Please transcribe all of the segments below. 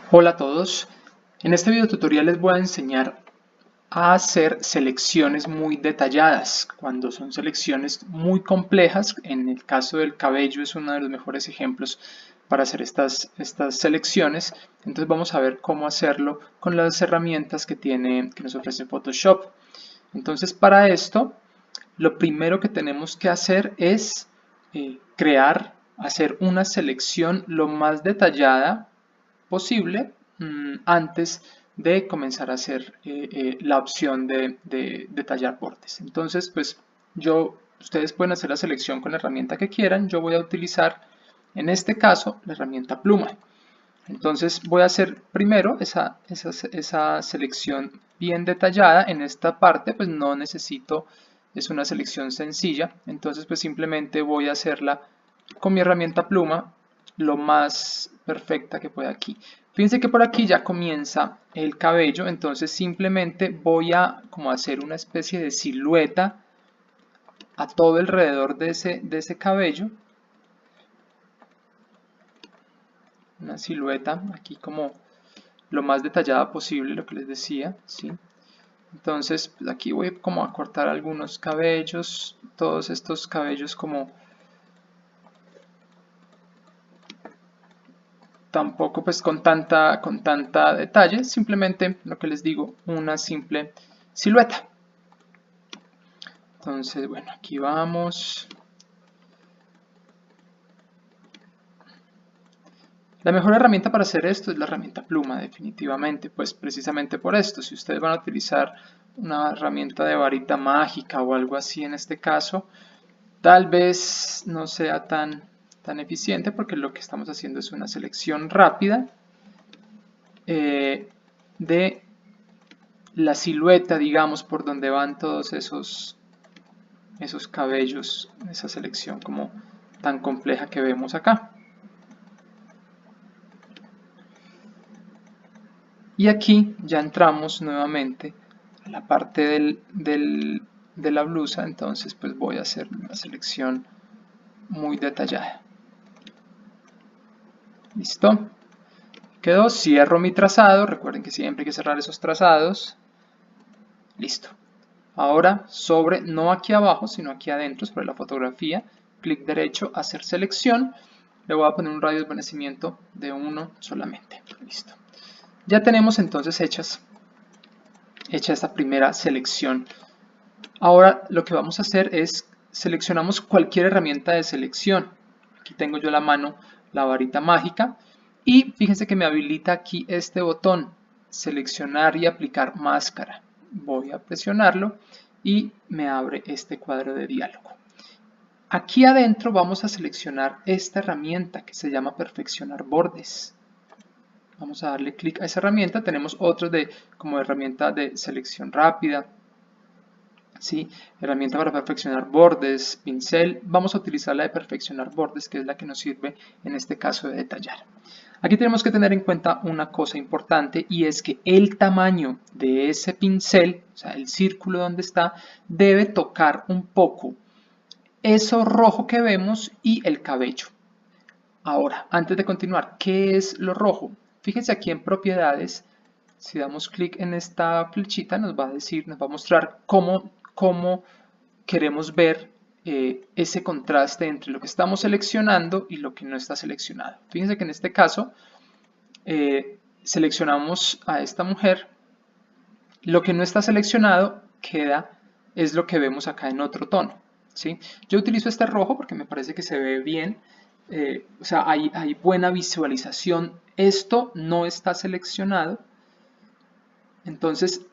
Hola a todos, en este video tutorial les voy a enseñar a hacer selecciones muy detalladas. Cuando son selecciones muy complejas, en el caso del cabello es uno de los mejores ejemplos para hacer estas selecciones. Entonces vamos a ver cómo hacerlo con las herramientas que nos ofrece Photoshop. Entonces para esto, lo primero que tenemos que hacer es hacer una selección lo más detallada posible antes de comenzar a hacer la opción de detallar bordes. Entonces, pues ustedes pueden hacer la selección con la herramienta que quieran. Yo voy a utilizar, en este caso, la herramienta pluma. Entonces voy a hacer primero esa selección bien detallada. En esta parte pues no necesito, es una selección sencilla. Entonces pues simplemente voy a hacerla con mi herramienta pluma lo más perfecta que pueda aquí. Fíjense que por aquí ya comienza el cabello, entonces simplemente voy a como hacer una especie de silueta a todo alrededor de ese cabello. Una silueta aquí como lo más detallada posible, lo que les decía, ¿sí? Entonces pues aquí voy como a cortar algunos cabellos, todos estos cabellos como tampoco pues con tanta detalle, simplemente lo que les digo, una simple silueta. Entonces, bueno, aquí vamos. La mejor herramienta para hacer esto es la herramienta pluma, definitivamente, pues precisamente por esto. Si ustedes van a utilizar una herramienta de varita mágica o algo así en este caso, tal vez no sea tan eficiente porque lo que estamos haciendo es una selección rápida de la silueta, digamos, por donde van todos esos cabellos, esa selección como tan compleja que vemos acá. Y aquí ya entramos nuevamente a la parte de la blusa, entonces pues voy a hacer una selección muy detallada. ¿Listo? Quedó, cierro mi trazado, recuerden que siempre hay que cerrar esos trazados. Listo. Ahora no aquí abajo, sino aquí adentro, sobre la fotografía, clic derecho, hacer selección, le voy a poner un radio de desvanecimiento de 1 solamente. Listo. Ya tenemos entonces hecha esta primera selección. Ahora lo que vamos a hacer es seleccionamos cualquier herramienta de selección. Aquí tengo yo a la mano la varita mágica y fíjense que me habilita aquí este botón, seleccionar y aplicar máscara. Voy a presionarlo y me abre este cuadro de diálogo. Aquí adentro vamos a seleccionar esta herramienta que se llama perfeccionar bordes. Vamos a darle clic a esa herramienta. Tenemos otros como herramienta de selección rápida, ¿sí? Herramienta para perfeccionar bordes, pincel. Vamos a utilizar la de perfeccionar bordes, que es la que nos sirve en este caso de detallar. Aquí tenemos que tener en cuenta una cosa importante y es que el tamaño de ese pincel, o sea, el círculo donde está, debe tocar un poco eso rojo que vemos y el cabello. Ahora, antes de continuar, ¿qué es lo rojo? Fíjense aquí en propiedades, si damos clic en esta flechita nos va a decir, nos va a mostrar cómo queremos ver ese contraste entre lo que estamos seleccionando y lo que no está seleccionado. Fíjense que en este caso seleccionamos a esta mujer, lo que no está seleccionado es lo que vemos acá en otro tono, ¿sí? Yo utilizo este rojo porque me parece que se ve bien, o sea, hay buena visualización. Esto no está seleccionado, entonces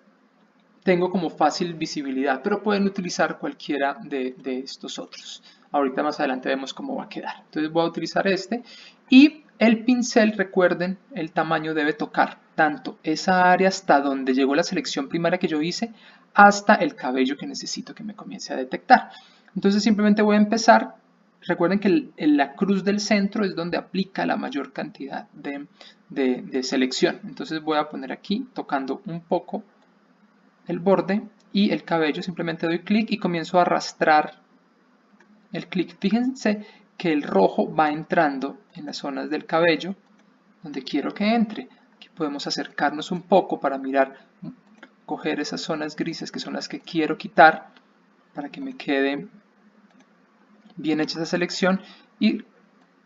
tengo como fácil visibilidad, pero pueden utilizar cualquiera de estos otros. Ahorita más adelante vemos cómo va a quedar. Entonces voy a utilizar este y el pincel, recuerden, el tamaño debe tocar tanto esa área hasta donde llegó la selección primaria que yo hice, hasta el cabello que necesito que me comience a detectar. Entonces simplemente voy a empezar. Recuerden que la cruz del centro es donde aplica la mayor cantidad de selección. Entonces voy a poner aquí, tocando un poco el borde y el cabello, simplemente doy clic y comienzo a arrastrar el clic. Fíjense que el rojo va entrando en las zonas del cabello donde quiero que entre. Aquí podemos acercarnos un poco para mirar, coger esas zonas grises que son las que quiero quitar para que me quede bien hecha esa selección, y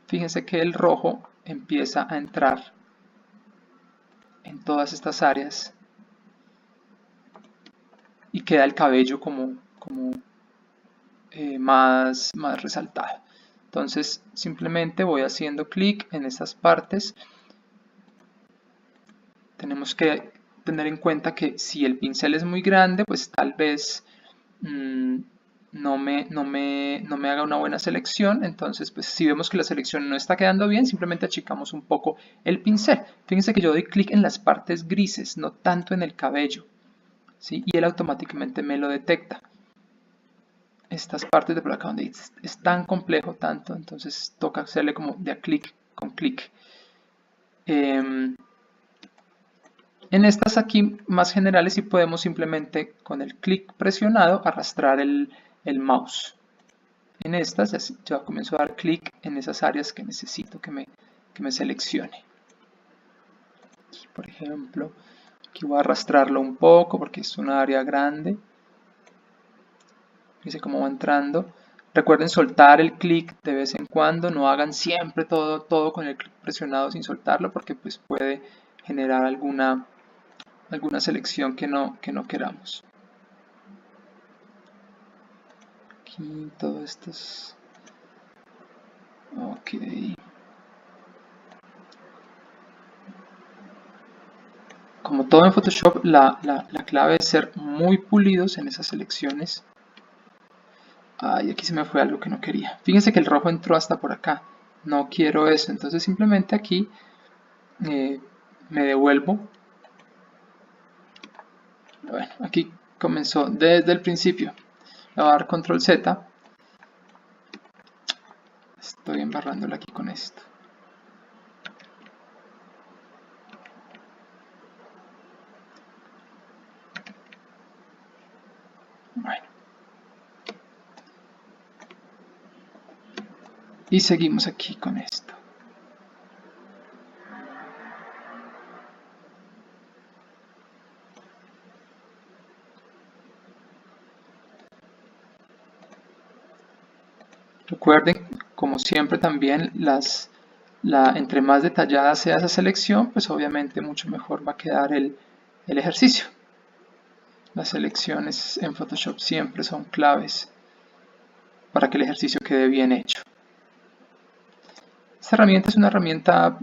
fíjense que el rojo empieza a entrar en todas estas áreas y queda el cabello como más resaltado. Entonces simplemente voy haciendo clic en estas partes. Tenemos que tener en cuenta que si el pincel es muy grande, pues tal vez no me haga una buena selección. Entonces, pues si vemos que la selección no está quedando bien, simplemente achicamos un poco el pincel. Fíjense que yo doy clic en las partes grises, no tanto en el cabello, ¿sí? Y él automáticamente me lo detecta. Estas partes de por acá donde es tan complejo, tanto, entonces toca hacerle como de a clic con clic. En estas aquí más generales sí podemos simplemente con el clic presionado arrastrar el mouse. En estas ya comienzo a dar clic en esas áreas que necesito que me seleccione. Aquí, por ejemplo, aquí voy a arrastrarlo un poco porque es una área grande. Fíjense cómo va entrando. Recuerden soltar el clic de vez en cuando, no hagan siempre todo con el clic presionado sin soltarlo porque pues puede generar alguna selección que no queramos. Aquí todo esto es... ok. Como todo en Photoshop, la clave es ser muy pulidos en esas selecciones. Ay, aquí se me fue algo que no quería. Fíjense que el rojo entró hasta por acá. No quiero eso, entonces simplemente aquí me devuelvo. Bueno, aquí comenzó desde el principio. Le voy a dar control Z. Estoy embarrándola aquí con esto. Bueno. Y seguimos aquí con esto. Recuerden, como siempre también, entre más detallada sea esa selección, pues obviamente mucho mejor va a quedar el ejercicio. Las selecciones en Photoshop siempre son claves para que el ejercicio quede bien hecho. Esta herramienta es una herramienta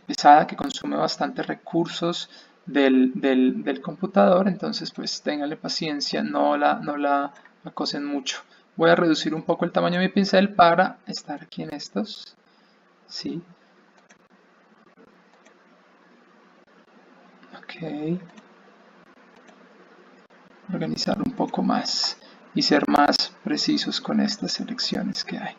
pesada que consume bastantes recursos del computador, entonces pues ténganle paciencia, no la acosen mucho. Voy a reducir un poco el tamaño de mi pincel para estar aquí en estos. ¿Sí? Ok. Organizar un poco más y ser más precisos con estas selecciones que hay.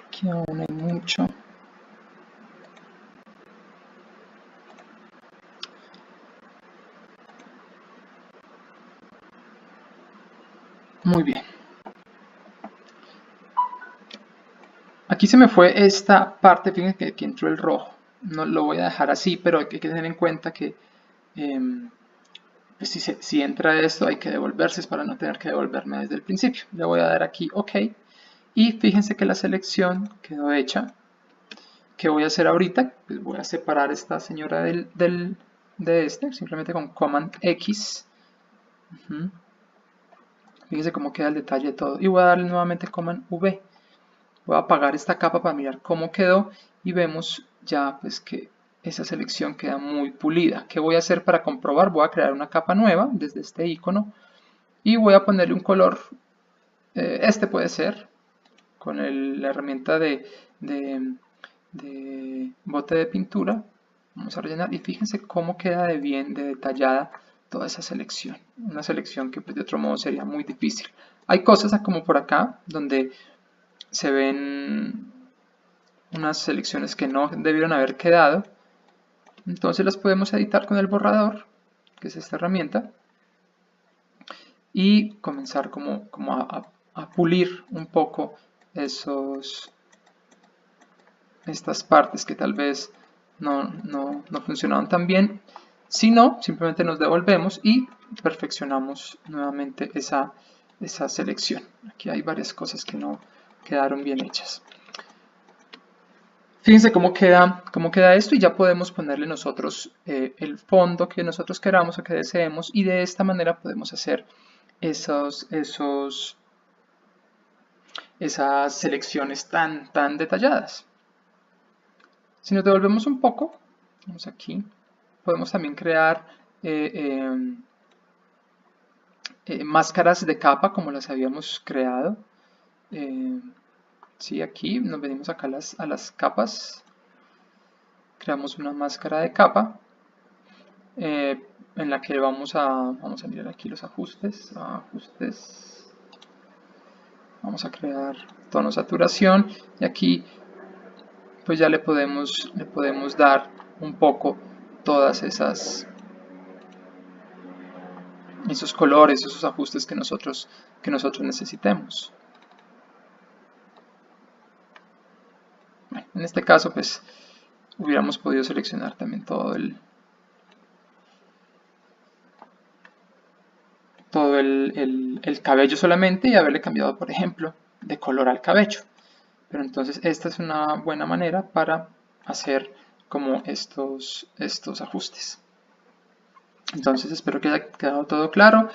Aquí aún hay mucho. Muy bien. Aquí se me fue esta parte, fíjense que aquí entró el rojo. No lo voy a dejar así, pero hay que tener en cuenta que pues si entra esto hay que devolverse para no tener que devolverme desde el principio. Le voy a dar aquí OK. Y fíjense que la selección quedó hecha. ¿Qué voy a hacer ahorita? Pues voy a separar esta señora de este, simplemente con Command X. Fíjense cómo queda el detalle de todo. Y voy a darle nuevamente Command V. Voy a apagar esta capa para mirar cómo quedó y vemos ya pues que esa selección queda muy pulida. ¿Qué voy a hacer para comprobar? Voy a crear una capa nueva desde este icono y voy a ponerle un color, este puede ser, con la herramienta de bote de pintura. Vamos a rellenar y fíjense cómo queda de bien, de detallada toda esa selección. Una selección que pues, de otro modo sería muy difícil. Hay cosas como por acá donde se ven unas selecciones que no debieron haber quedado, entonces las podemos editar con el borrador, que es esta herramienta, y comenzar como a pulir un poco estas partes que tal vez no funcionaban tan bien. Si no, simplemente nos devolvemos y perfeccionamos nuevamente esa selección. Aquí hay varias cosas que no quedaron bien hechas. Fíjense cómo queda esto, y ya podemos ponerle nosotros el fondo que nosotros queramos o que deseemos, y de esta manera podemos hacer esas selecciones tan detalladas. Si nos devolvemos un poco, vamos aquí, podemos también crear máscaras de capa como las habíamos creado. Sí, aquí nos venimos acá a las capas, creamos una máscara de capa en la que vamos a mirar aquí los ajustes, vamos a crear tono saturación, y aquí pues ya le podemos dar un poco todas esos colores, esos ajustes que nosotros necesitemos. Bueno, en este caso pues hubiéramos podido seleccionar también todo el cabello solamente, y haberle cambiado, por ejemplo, de color al cabello. Pero entonces esta es una buena manera para hacer como estos ajustes. Entonces espero que haya quedado todo claro.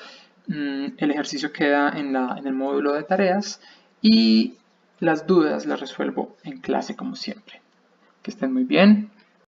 El ejercicio queda en el módulo de tareas, y las dudas las resuelvo en clase como siempre. Que estén muy bien.